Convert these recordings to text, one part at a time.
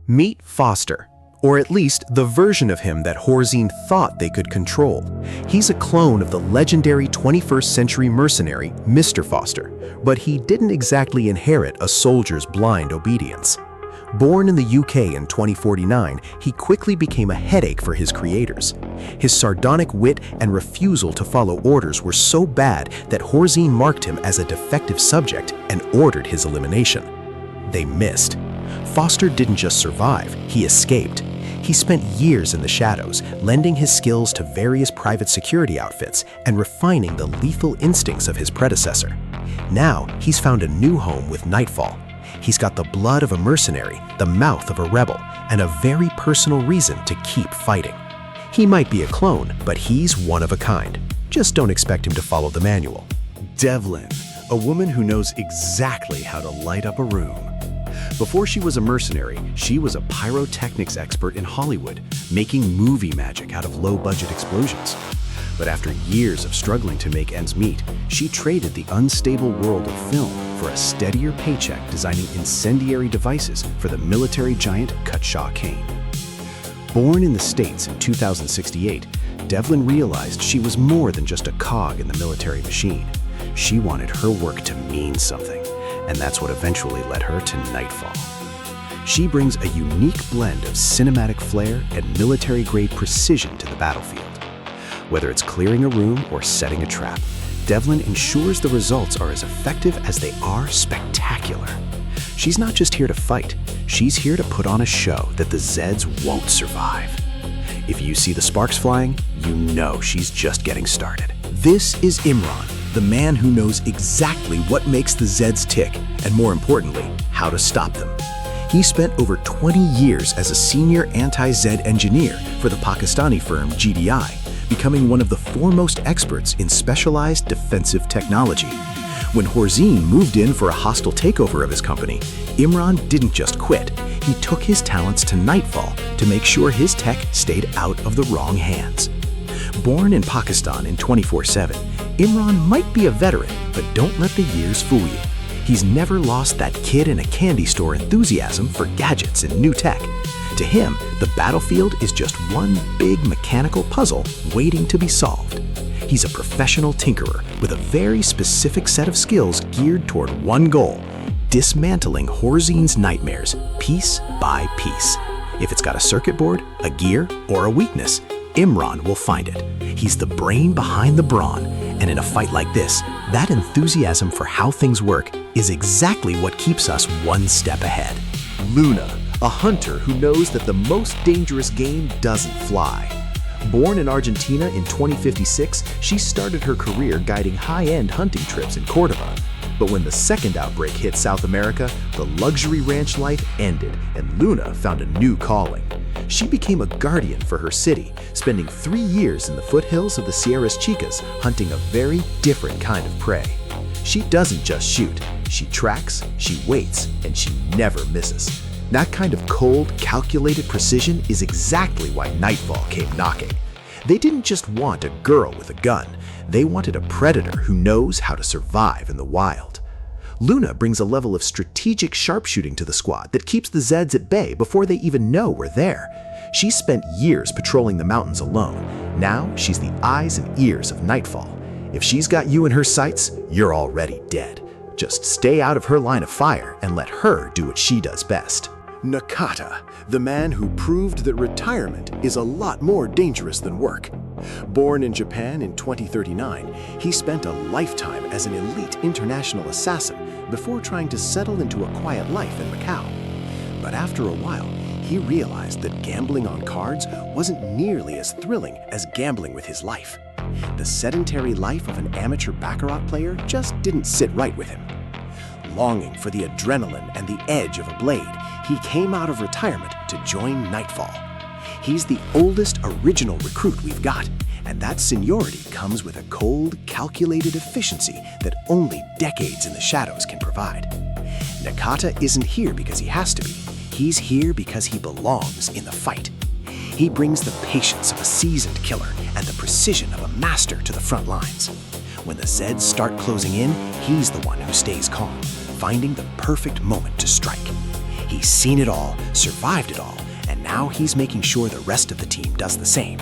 Meet Foster, or at least the version of him that Horzine thought they could control. He's a clone of the legendary 21st century mercenary, Mr. Foster, but he didn't exactly inherit a soldier's blind obedience. Born in the UK in 2049, he quickly became a headache for his creators. His sardonic wit and refusal to follow orders were so bad that Horzine marked him as a defective subject and ordered his elimination. They missed. Foster didn't just survive, he escaped. He spent years in the shadows, lending his skills to various private security outfits and refining the lethal instincts of his predecessor. Now, he's found a new home with Nightfall. He's got the blood of a mercenary, the mouth of a rebel, and a very personal reason to keep fighting. He might be a clone, but he's one of a kind. Just don't expect him to follow the manual. Devlin, a woman who knows exactly how to light up a room. Before she was a mercenary, she was a pyrotechnics expert in Hollywood, making movie magic out of low-budget explosions. But after years of struggling to make ends meet, she traded the unstable world of film for a steadier paycheck designing incendiary devices for the military giant Cutshaw Kane. Born in the States in 2068, Devlin realized she was more than just a cog in the military machine. She wanted her work to mean something, and that's what eventually led her to Nightfall. She brings a unique blend of cinematic flair and military-grade precision to the battlefield. Whether it's clearing a room or setting a trap, Devlin ensures the results are as effective as they are spectacular. She's not just here to fight, she's here to put on a show that the Zeds won't survive. If you see the sparks flying, you know she's just getting started. This is Imran, the man who knows exactly what makes the Zeds tick, and more importantly, how to stop them. He spent over 20 years as a senior anti-Zed engineer for the Pakistani firm GDI, becoming one of the foremost experts in specialized defensive technology. When Horzine moved in for a hostile takeover of his company, Imran didn't just quit. He took his talents to Nightfall to make sure his tech stayed out of the wrong hands. Born in Pakistan in 24/7, Imran might be a veteran, but don't let the years fool you. He's never lost that kid in a candy store enthusiasm for gadgets and new tech. To him, the battlefield is just one big mechanical puzzle waiting to be solved. He's a professional tinkerer with a very specific set of skills geared toward one goal: dismantling Horzine's nightmares piece by piece. If it's got a circuit board, a gear, or a weakness, Imran will find it. He's the brain behind the brawn, and in a fight like this, that enthusiasm for how things work is exactly what keeps us one step ahead. Luna, a hunter who knows that the most dangerous game doesn't fly. Born in Argentina in 2056, she started her career guiding high-end hunting trips in Cordoba. But when the second outbreak hit South America, the luxury ranch life ended, and Luna found a new calling. She became a guardian for her city, spending 3 years in the foothills of the Sierras Chicas hunting a very different kind of prey. She doesn't just shoot, she tracks, she waits, and she never misses. That kind of cold, calculated precision is exactly why Nightfall came knocking. They didn't just want a girl with a gun, they wanted a predator who knows how to survive in the wild. Luna brings a level of strategic sharpshooting to the squad that keeps the Zeds at bay before they even know we're there. She's spent years patrolling the mountains alone. Now she's the eyes and ears of Nightfall. If she's got you in her sights, you're already dead. Just stay out of her line of fire and let her do what she does best. Nakata, the man who proved that retirement is a lot more dangerous than work. Born in Japan in 2039, he spent a lifetime as an elite international assassin before trying to settle into a quiet life in Macau. But after a while, he realized that gambling on cards wasn't nearly as thrilling as gambling with his life. The sedentary life of an amateur baccarat player just didn't sit right with him. Longing for the adrenaline and the edge of a blade, he came out of retirement to join Nightfall. He's the oldest original recruit we've got, and that seniority comes with a cold, calculated efficiency that only decades in the shadows can provide. Nakata isn't here because he has to be. He's here because he belongs in the fight. He brings the patience of a seasoned killer and the precision of a master to the front lines. When the Zeds start closing in, he's the one who stays calm, finding the perfect moment to strike. He's seen it all, survived it all, and now he's making sure the rest of the team does the same.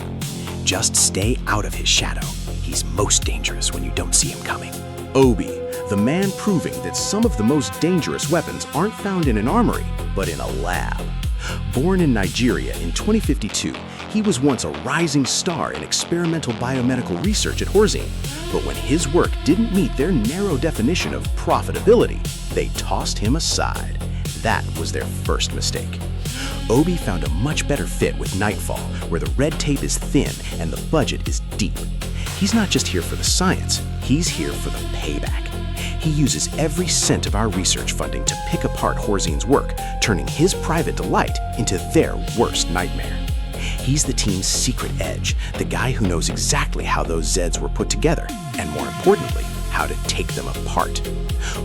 Just stay out of his shadow. He's most dangerous when you don't see him coming. Obi, the man proving that some of the most dangerous weapons aren't found in an armory, but in a lab. Born in Nigeria in 2052, he was once a rising star in experimental biomedical research at Horzine. But when his work didn't meet their narrow definition of profitability, they tossed him aside. That was their first mistake. Obi found a much better fit with Nightfall, where the red tape is thin and the budget is deep. He's not just here for the science, he's here for the payback. He uses every cent of our research funding to pick apart Horzine's work, turning his private delight into their worst nightmare. He's the team's secret edge, the guy who knows exactly how those Zeds were put together, and more importantly, how to take them apart.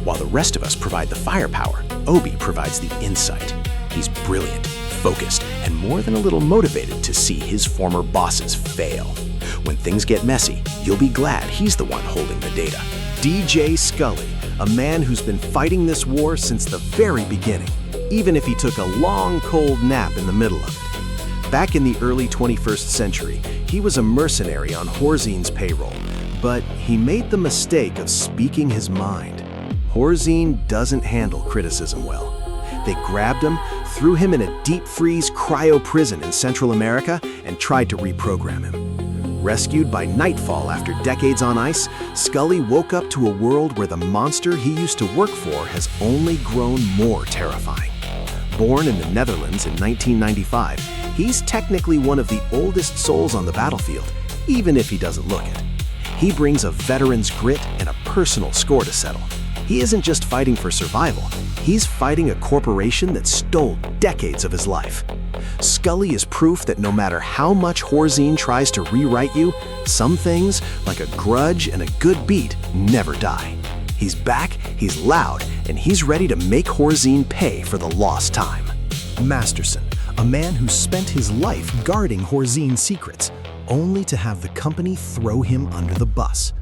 While the rest of us provide the firepower, Obi provides the insight. He's brilliant, focused, and more than a little motivated to see his former bosses fail. When things get messy, you'll be glad he's the one holding the data. DJ Scully, a man who's been fighting this war since the very beginning, even if he took a long, cold nap in the middle of it. Back in the early 21st century, he was a mercenary on Horzine's payroll, but he made the mistake of speaking his mind. Horzine doesn't handle criticism well. They grabbed him, threw him in a deep-freeze cryo prison in Central America, and tried to reprogram him. Rescued by Nightfall after decades on ice, Scully woke up to a world where the monster he used to work for has only grown more terrifying. Born in the Netherlands in 1995, he's technically one of the oldest souls on the battlefield, even if he doesn't look it. He brings a veteran's grit and a personal score to settle. He isn't just fighting for survival, he's fighting a corporation that stole decades of his life. Scully is proof that no matter how much Horzine tries to rewrite you, some things, like a grudge and a good beat, never die. He's back, he's loud, and he's ready to make Horzine pay for the lost time. Masterson, a man who spent his life guarding Horzine's secrets, only to have the company throw him under the bus.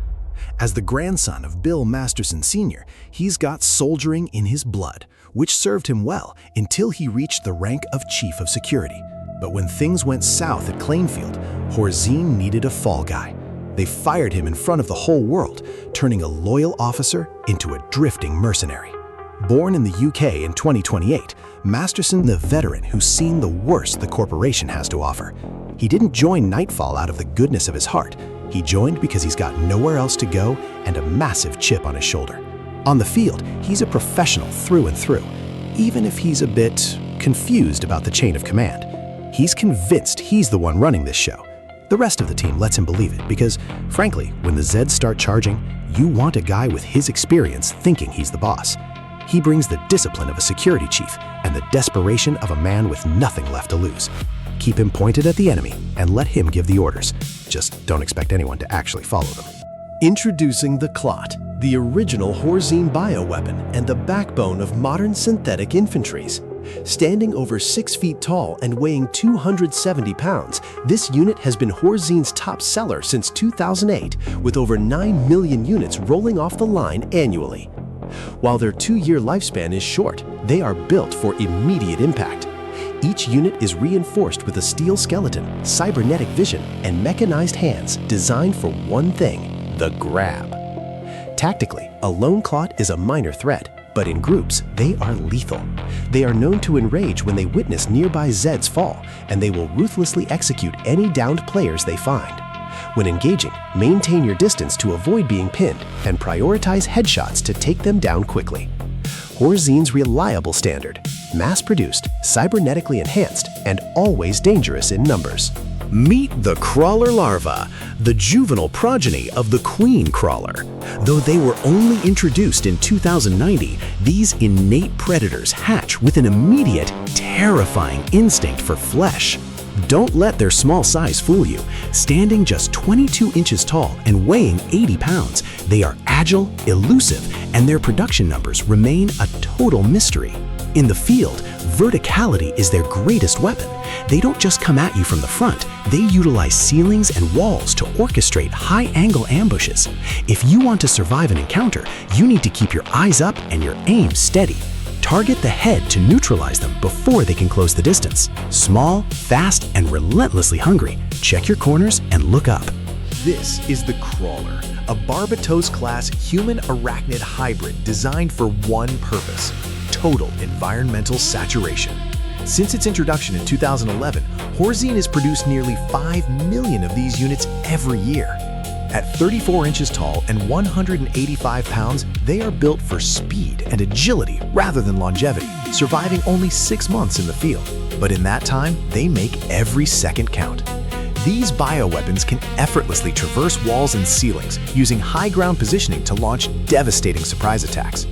As the grandson of Bill Masterson Sr., he's got soldiering in his blood, which served him well until he reached the rank of Chief of Security. But when things went south at Clanefield, Horzine needed a fall guy. They fired him in front of the whole world, turning a loyal officer into a drifting mercenary. Born in the UK in 2028, Masterson, the veteran who's seen the worst the corporation has to offer. He didn't join Nightfall out of the goodness of his heart. He joined because he's got nowhere else to go and a massive chip on his shoulder. On the field, he's a professional through and through, even if he's a bit confused about the chain of command. He's convinced he's the one running this show. The rest of the team lets him believe it because, frankly, when the Zeds start charging, you want a guy with his experience thinking he's the boss. He brings the discipline of a security chief and the desperation of a man with nothing left to lose. Keep him pointed at the enemy and let him give the orders. Just don't expect anyone to actually follow them. Introducing the Clot, the original Horzine bioweapon and the backbone of modern synthetic infantries. Standing over 6 feet tall and weighing 270 pounds, this unit has been Horzine's top seller since 2008, with over 9 million units rolling off the line annually. While their 2-year lifespan is short, they are built for immediate impact. Each unit is reinforced with a steel skeleton, cybernetic vision, and mechanized hands designed for one thing: the grab. Tactically, a lone Clot is a minor threat, but in groups, they are lethal. They are known to enrage when they witness nearby Zeds fall, and they will ruthlessly execute any downed players they find. When engaging, maintain your distance to avoid being pinned, and prioritize headshots to take them down quickly. Horzine's reliable standard: mass-produced, cybernetically enhanced, and always dangerous in numbers. Meet the crawler larva, the juvenile progeny of the queen crawler. Though they were only introduced in 2090, these innate predators hatch with an immediate, terrifying instinct for flesh. Don't let their small size fool you. Standing just 22 inches tall and weighing 80 pounds, they are agile, elusive, and their production numbers remain a total mystery. In the field, verticality is their greatest weapon. They don't just come at you from the front, they utilize ceilings and walls to orchestrate high-angle ambushes. If you want to survive an encounter, you need to keep your eyes up and your aim steady. Target the head to neutralize them before they can close the distance. Small, fast, and relentlessly hungry. Check your corners and look up. This is the Crawler, a Barbatos-class human-arachnid hybrid designed for one purpose: total environmental saturation. Since its introduction in 2011, Horzine has produced nearly 5 million of these units every year. At 34 inches tall and 185 pounds, they are built for speed and agility rather than longevity, surviving only 6 months in the field. But in that time, they make every second count. These bioweapons can effortlessly traverse walls and ceilings, using high ground positioning to launch devastating surprise attacks.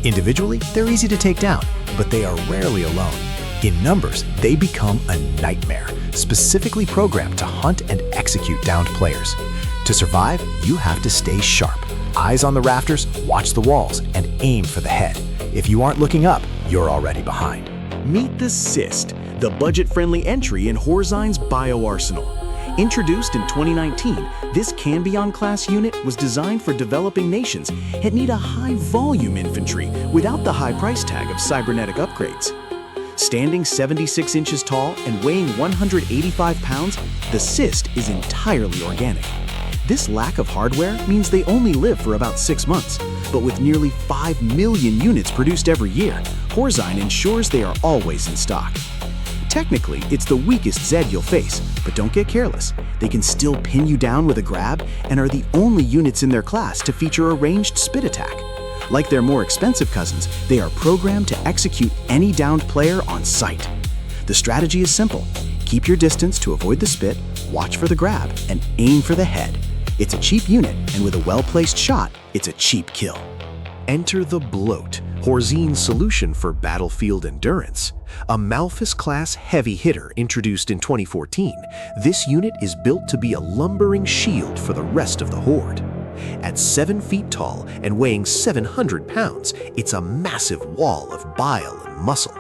Individually, they're easy to take down, but they are rarely alone. In numbers, they become a nightmare, specifically programmed to hunt and execute downed players. To survive, you have to stay sharp. Eyes on the rafters, watch the walls, and aim for the head. If you aren't looking up, you're already behind. Meet the Cyst, the budget-friendly entry in Horzine's bioarsenal. Introduced in 2019, this Canbion-class unit was designed for developing nations that need a high-volume infantry without the high price tag of cybernetic upgrades. Standing 76 inches tall and weighing 185 pounds, the Cyst is entirely organic. This lack of hardware means they only live for about 6 months, but with nearly 5 million units produced every year, Horzine ensures they are always in stock. Technically, it's the weakest Zed you'll face, but don't get careless. They can still pin you down with a grab and are the only units in their class to feature a ranged spit attack. Like their more expensive cousins, they are programmed to execute any downed player on sight. The strategy is simple. Keep your distance to avoid the spit, watch for the grab, and aim for the head. It's a cheap unit, and with a well-placed shot, it's a cheap kill. Enter the Bloat, Horzine's solution for battlefield endurance. A Malphus-class heavy hitter introduced in 2014, this unit is built to be a lumbering shield for the rest of the Horde. At 7 feet tall and weighing 700 pounds, it's a massive wall of bile and muscle.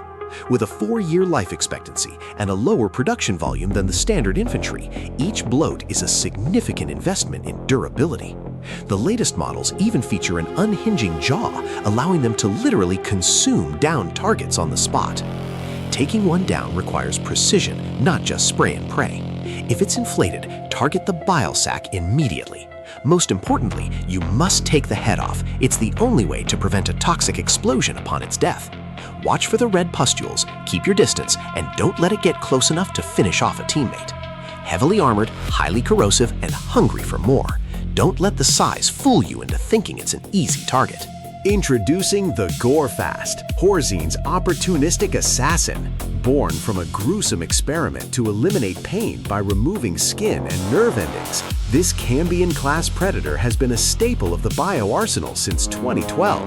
With a 4-year life expectancy and a lower production volume than the standard infantry, each bloat is a significant investment in durability. The latest models even feature an unhinging jaw, allowing them to literally consume downed targets on the spot. Taking one down requires precision, not just spray and pray. If it's inflated, target the bile sac immediately. Most importantly, you must take the head off. It's the only way to prevent a toxic explosion upon its death. Watch for the red pustules, keep your distance, and don't let it get close enough to finish off a teammate. Heavily armored, highly corrosive, and hungry for more. Don't let the size fool you into thinking it's an easy target. Introducing the Gorefast, Horzine's opportunistic assassin. Born from a gruesome experiment to eliminate pain by removing skin and nerve endings, this Cambion-class predator has been a staple of the bioarsenal since 2012.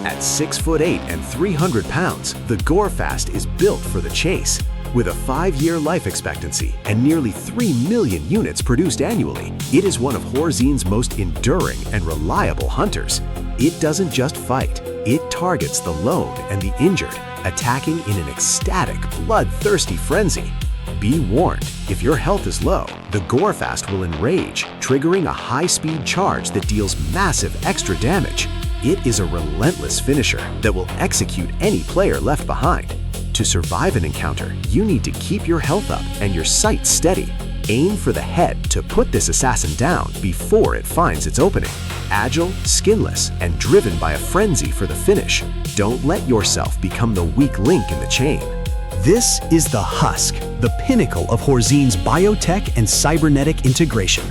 At 6'8" and 300 pounds, the Gorefast is built for the chase. With a 5-year life expectancy and nearly 3 million units produced annually, it is one of Horzine's most enduring and reliable hunters. It doesn't just fight, it targets the lone and the injured, attacking in an ecstatic, bloodthirsty frenzy. Be warned, if your health is low, the Gorefast will enrage, triggering a high-speed charge that deals massive extra damage. It is a relentless finisher that will execute any player left behind. To survive an encounter, you need to keep your health up and your sights steady. Aim for the head to put this assassin down before it finds its opening. Agile, skinless, and driven by a frenzy for the finish, don't let yourself become the weak link in the chain. This is the Husk, the pinnacle of Horzine's biotech and cybernetic integration.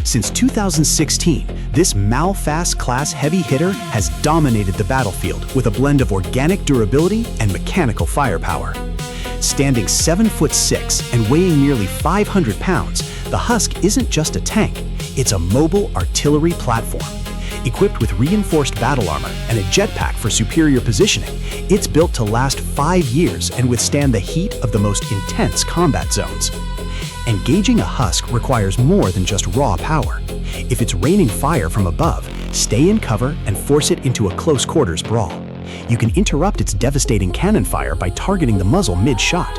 Since 2016, this Malphus-class heavy hitter has dominated the battlefield with a blend of organic durability and mechanical firepower. Standing 7'6" and weighing nearly 500 pounds, the Husk isn't just a tank, it's a mobile artillery platform. Equipped with reinforced battle armor and a jetpack for superior positioning, it's built to last 5 years and withstand the heat of the most intense combat zones. Engaging a Husk requires more than just raw power. If it's raining fire from above, stay in cover and force it into a close-quarters brawl. You can interrupt its devastating cannon fire by targeting the muzzle mid-shot.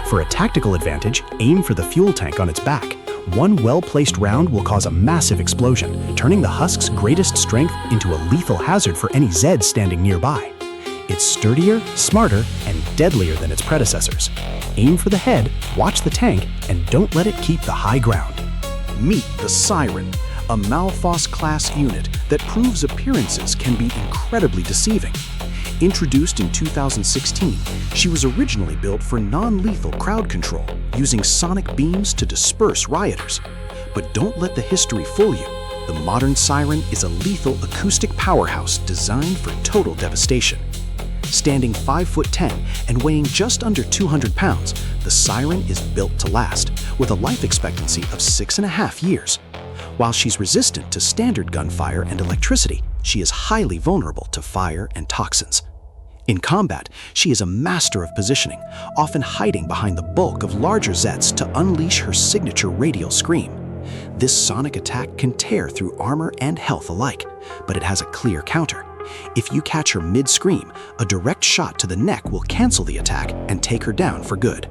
For a tactical advantage, aim for the fuel tank on its back. One well-placed round will cause a massive explosion, turning the Husk's greatest strength into a lethal hazard for any Zeds standing nearby. It's sturdier, smarter, and deadlier than its predecessors. Aim for the head, watch the tank, and don't let it keep the high ground. Meet the Siren, a Malphos-class unit that proves appearances can be incredibly deceiving. Introduced in 2016, she was originally built for non-lethal crowd control, using sonic beams to disperse rioters. But don't let the history fool you. The modern Siren is a lethal acoustic powerhouse designed for total devastation. Standing 5'10" and weighing just under 200 pounds, the Siren is built to last, with a life expectancy of 6.5 years. While she's resistant to standard gunfire and electricity, she is highly vulnerable to fire and toxins. In combat, she is a master of positioning, often hiding behind the bulk of larger Zeds to unleash her signature radial scream. This sonic attack can tear through armor and health alike, but it has a clear counter. If you catch her mid-scream, a direct shot to the neck will cancel the attack and take her down for good.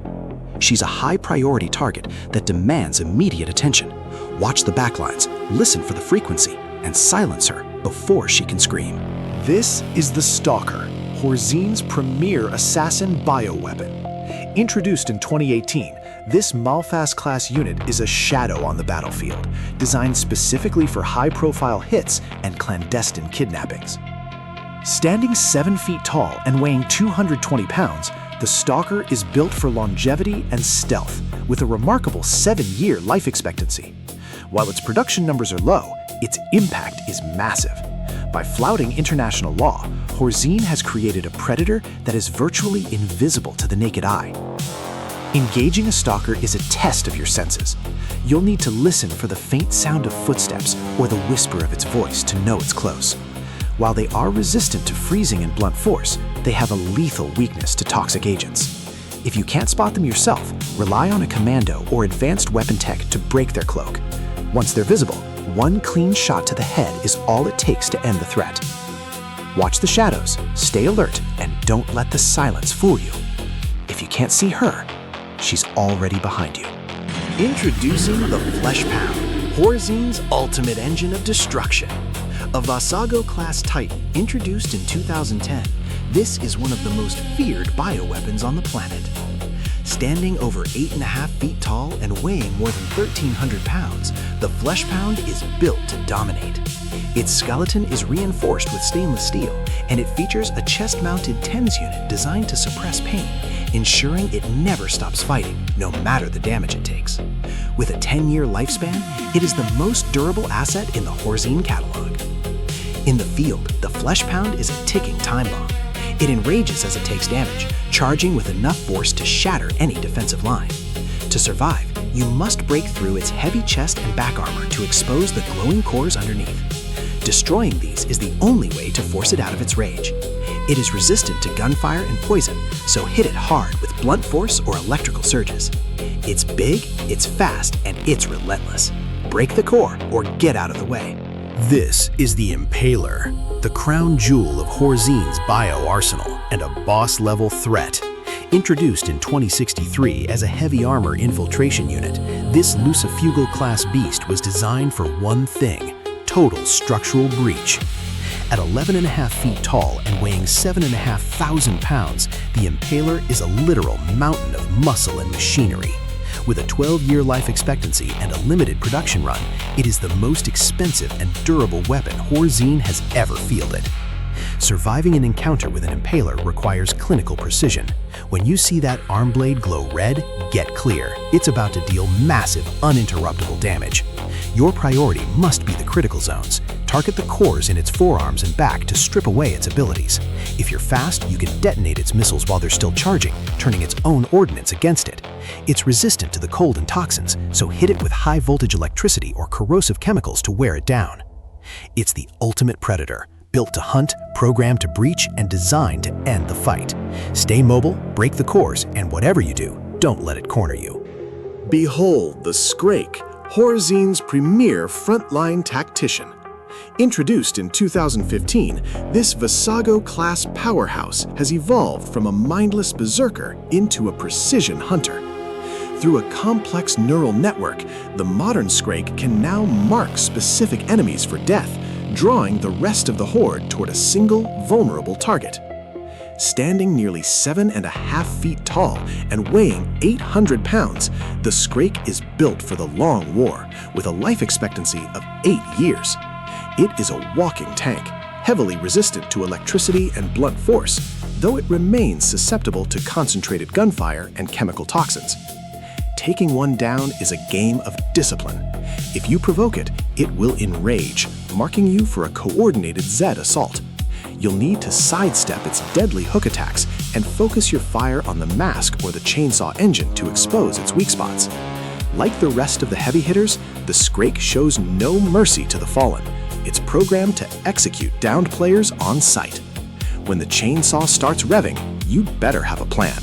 She's a high-priority target that demands immediate attention. Watch the backlines, listen for the frequency, and silence her before she can scream. This is the Stalker, Horzine's premier assassin bioweapon. Introduced in 2018, this Malphas-class unit is a shadow on the battlefield, designed specifically for high-profile hits and clandestine kidnappings. Standing 7 feet tall and weighing 220 pounds, the Stalker is built for longevity and stealth, with a remarkable 7-year life expectancy. While its production numbers are low, its impact is massive. By flouting international law, Horzine has created a predator that is virtually invisible to the naked eye. Engaging a Stalker is a test of your senses. You'll need to listen for the faint sound of footsteps or the whisper of its voice to know it's close. While they are resistant to freezing and blunt force, they have a lethal weakness to toxic agents. If you can't spot them yourself, rely on a commando or advanced weapon tech to break their cloak. Once they're visible, one clean shot to the head is all it takes to end the threat. Watch the shadows, stay alert, and don't let the silence fool you. If you can't see her, she's already behind you. Introducing the Fleshpound, Horzine's ultimate engine of destruction. A Vasago-class Titan introduced in 2010, this is one of the most feared bioweapons on the planet. Standing over 8.5 feet tall and weighing more than 1,300 pounds, the Fleshpound is built to dominate. Its skeleton is reinforced with stainless steel, and it features a chest-mounted TENS unit designed to suppress pain, ensuring it never stops fighting, no matter the damage it takes. With a 10-year lifespan, it is the most durable asset in the Horzine catalog. In the field, the Fleshpound is a ticking time bomb. It enrages as it takes damage, charging with enough force to shatter any defensive line. To survive, you must break through its heavy chest and back armor to expose the glowing cores underneath. Destroying these is the only way to force it out of its rage. It is resistant to gunfire and poison, so hit it hard with blunt force or electrical surges. It's big, it's fast, and it's relentless. Break the core or get out of the way. This is the Impaler, the crown jewel of Horzine's bio-arsenal and a boss-level threat. Introduced in 2063 as a heavy armor infiltration unit, this Lucifugal-class beast was designed for one thing: total structural breach. At 11.5 feet tall and weighing 7,500 pounds, the Impaler is a literal mountain of muscle and machinery. With a 12-year life expectancy and a limited production run, it is the most expensive and durable weapon Horzine has ever fielded. Surviving an encounter with an Impaler requires clinical precision. When you see that arm blade glow red, get clear. It's about to deal massive, uninterruptible damage. Your priority must be the critical zones. Target the cores in its forearms and back to strip away its abilities. If you're fast, you can detonate its missiles while they're still charging, turning its own ordnance against it. It's resistant to the cold and toxins, so hit it with high-voltage electricity or corrosive chemicals to wear it down. It's the ultimate predator, built to hunt, programmed to breach, and designed to end the fight. Stay mobile, break the cores, and whatever you do, don't let it corner you. Behold the Scrake, Horzine's premier frontline tactician. Introduced in 2015, this Vasago-class powerhouse has evolved from a mindless berserker into a precision hunter. Through a complex neural network, the modern Scrake can now mark specific enemies for death, drawing the rest of the horde toward a single, vulnerable target. Standing nearly 7.5 feet tall and weighing 800 pounds, the Scrake is built for the long war with a life expectancy of 8 years. It is a walking tank, heavily resistant to electricity and blunt force, though it remains susceptible to concentrated gunfire and chemical toxins. Taking one down is a game of discipline. If you provoke it, it will enrage, marking you for a coordinated Zed assault. You'll need to sidestep its deadly hook attacks and focus your fire on the mask or the chainsaw engine to expose its weak spots. Like the rest of the heavy hitters, the Scrake shows no mercy to the fallen. It's programmed to execute downed players on sight. When the chainsaw starts revving, you'd better have a plan.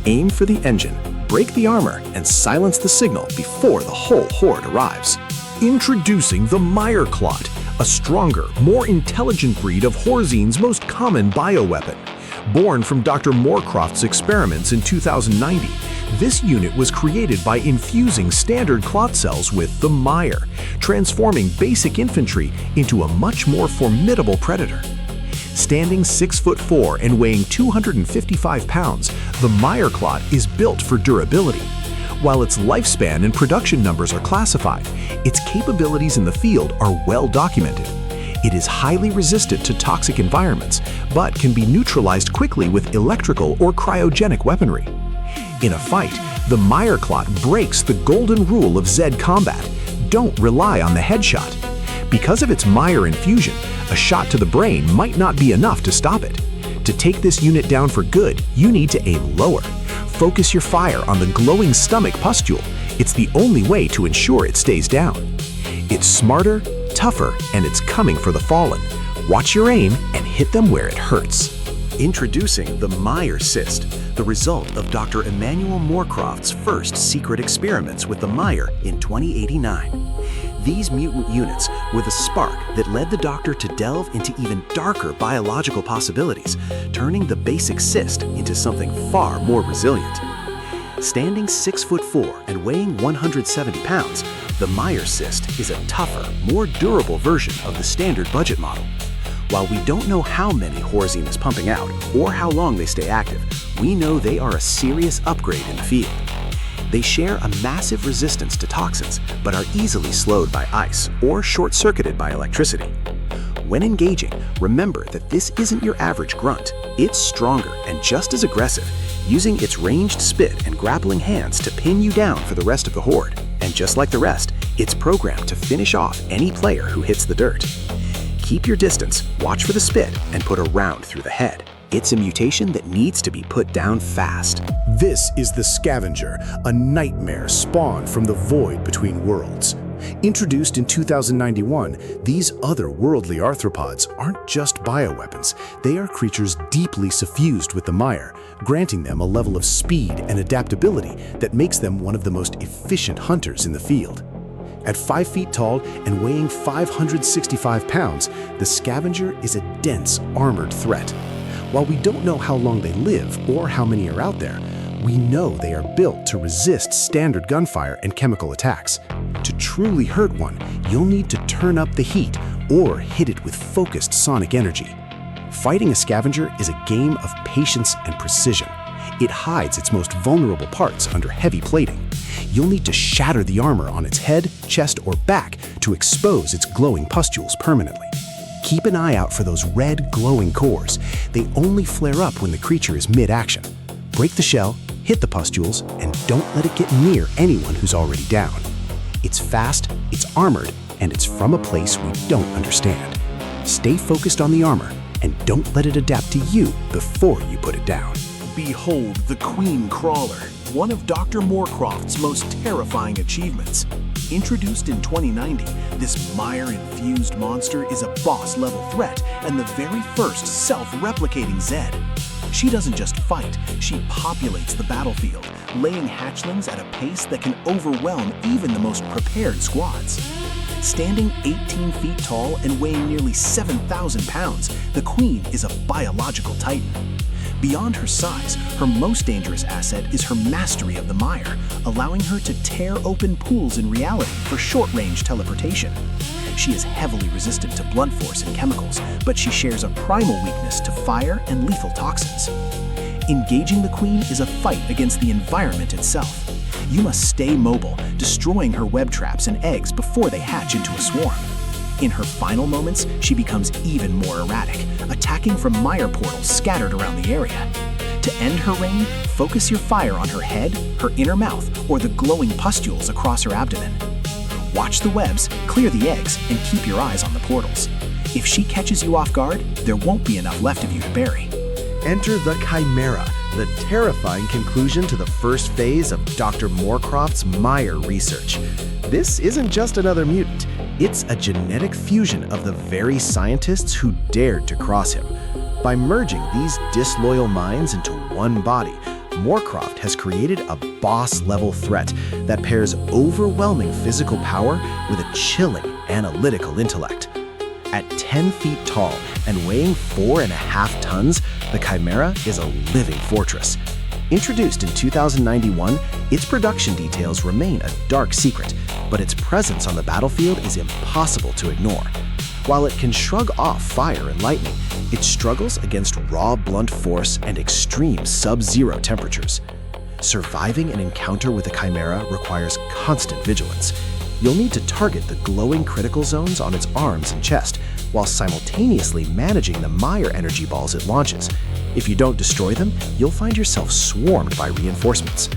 Aim for the engine, break the armor, and silence the signal before the whole horde arrives. Introducing the M.E.A.T, Clot, a stronger, more intelligent breed of Horzine's most common bioweapon. Born from Dr. Moorcroft's experiments in 2090, this unit was created by infusing standard Clot cells with the M.E.A.T, transforming basic infantry into a much more formidable predator. Standing 6'4" and weighing 255 pounds, the M.E.A.T Clot is built for durability. While its lifespan and production numbers are classified, its capabilities in the field are well documented. It is highly resistant to toxic environments, but can be neutralized quickly with electrical or cryogenic weaponry. In a fight, the M.E.A.T Clot breaks the golden rule of Zed combat: don't rely on the headshot. Because of its M.E.A.T infusion, a shot to the brain might not be enough to stop it. To take this unit down for good, you need to aim lower. Focus your fire on the glowing stomach pustule. It's the only way to ensure it stays down. It's smarter, tougher, and it's coming for the fallen. Watch your aim and hit them where it hurts. Introducing the M.E.A.T, the result of Dr. Emmanuel Moorcroft's first secret experiments with the M.E.A.T in 2089. These mutant units were the spark that led the Doctor to delve into even darker biological possibilities, turning the basic cyst into something far more resilient. Standing 6'4" and weighing 170 pounds, the M.E.A.T cyst is a tougher, more durable version of the standard budget model. While we don't know how many Horzine is pumping out or how long they stay active, we know they are a serious upgrade in the field. They share a massive resistance to toxins, but are easily slowed by ice or short-circuited by electricity. When engaging, remember that this isn't your average grunt. It's stronger and just as aggressive, using its ranged spit and grappling hands to pin you down for the rest of the horde. And just like the rest, it's programmed to finish off any player who hits the dirt. Keep your distance, watch for the spit, and put a round through the head. It's a mutation that needs to be put down fast. This is the Scavenger, a nightmare spawned from the void between worlds. Introduced in 2091, these otherworldly arthropods aren't just bioweapons. They are creatures deeply suffused with the M.E.A.T, granting them a level of speed and adaptability that makes them one of the most efficient hunters in the field. At 5 feet tall and weighing 565 pounds, the Scavenger is a dense, armored threat. While we don't know how long they live or how many are out there, we know they are built to resist standard gunfire and chemical attacks. To truly hurt one, you'll need to turn up the heat or hit it with focused sonic energy. Fighting a Scavenger is a game of patience and precision. It hides its most vulnerable parts under heavy plating. You'll need to shatter the armor on its head, chest, or back to expose its glowing pustules permanently. Keep an eye out for those red, glowing cores. They only flare up when the creature is mid-action. Break the shell, hit the pustules, and don't let it get near anyone who's already down. It's fast, it's armored, and it's from a place we don't understand. Stay focused on the armor, and don't let it adapt to you before you put it down. Behold the Queen Crawler, one of Dr. Moorcroft's most terrifying achievements. Introduced in 2090, this M.E.A.T-infused monster is a boss-level threat and the very first self-replicating Zed. She doesn't just fight, she populates the battlefield, laying hatchlings at a pace that can overwhelm even the most prepared squads. Standing 18 feet tall and weighing nearly 7,000 pounds, the Queen is a biological titan. Beyond her size, her most dangerous asset is her mastery of the mire, allowing her to tear open pools in reality for short-range teleportation. She is heavily resistant to blunt force and chemicals, but she shares a primal weakness to fire and lethal toxins. Engaging the queen is a fight against the environment itself. You must stay mobile, destroying her web traps and eggs before they hatch into a swarm. In her final moments, she becomes even more erratic, attacking from mire portals scattered around the area. To end her reign, focus your fire on her head, her inner mouth, or the glowing pustules across her abdomen. Watch the webs, clear the eggs, and keep your eyes on the portals. If she catches you off guard, there won't be enough left of you to bury. Enter the Chimera, the terrifying conclusion to the first phase of Dr. Moorcroft's mire research. This isn't just another mutant. It's a genetic fusion of the very scientists who dared to cross him. By merging these disloyal minds into one body, Moorcroft has created a boss-level threat that pairs overwhelming physical power with a chilling analytical intellect. At 10 feet tall and weighing 4.5 tons, the Chimera is a living fortress. Introduced in 2091, its production details remain a dark secret, but its presence on the battlefield is impossible to ignore. While it can shrug off fire and lightning, it struggles against raw blunt force and extreme sub-zero temperatures. Surviving an encounter with a Chimera requires constant vigilance. You'll need to target the glowing critical zones on its arms and chest, while simultaneously managing the mire energy balls it launches. If you don't destroy them, you'll find yourself swarmed by reinforcements.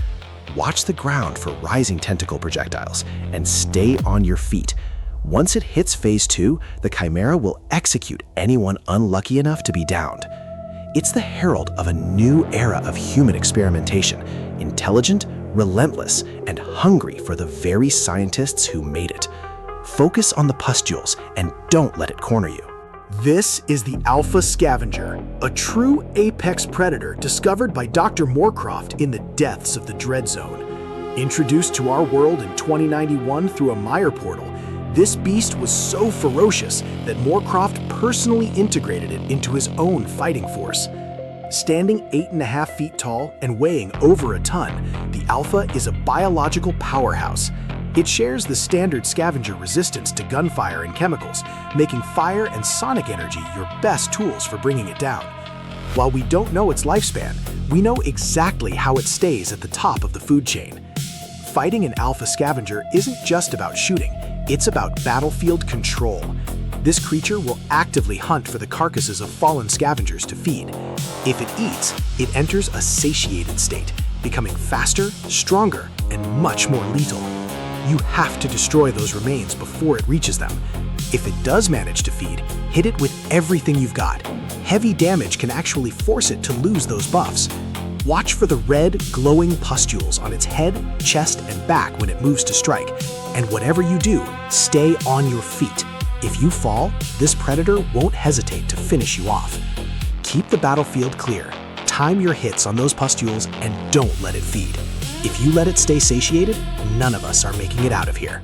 Watch the ground for rising tentacle projectiles, and stay on your feet. Once it hits Phase 2, the Chimera will execute anyone unlucky enough to be downed. It's the herald of a new era of human experimentation, intelligent, relentless, and hungry for the very scientists who made it. Focus on the pustules and don't let it corner you. This is the Alpha Scavenger, a true apex predator discovered by Dr. Moorcroft in the depths of the Dread Zone. Introduced to our world in 2091 through a mire portal, this beast was so ferocious that Moorcroft personally integrated it into his own fighting force. Standing 8.5 feet tall and weighing over a ton, the Alpha is a biological powerhouse. It shares the standard scavenger resistance to gunfire and chemicals, making fire and sonic energy your best tools for bringing it down. While we don't know its lifespan, we know exactly how it stays at the top of the food chain. Fighting an Alpha Scavenger isn't just about shooting, it's about battlefield control. This creature will actively hunt for the carcasses of fallen scavengers to feed. If it eats, it enters a satiated state, becoming faster, stronger, and much more lethal. You have to destroy those remains before it reaches them. If it does manage to feed, hit it with everything you've got. Heavy damage can actually force it to lose those buffs. Watch for the red, glowing pustules on its head, chest, and back when it moves to strike. And whatever you do, stay on your feet. If you fall, this predator won't hesitate to finish you off. Keep the battlefield clear, time your hits on those pustules, and don't let it feed. If you let it stay satiated, none of us are making it out of here.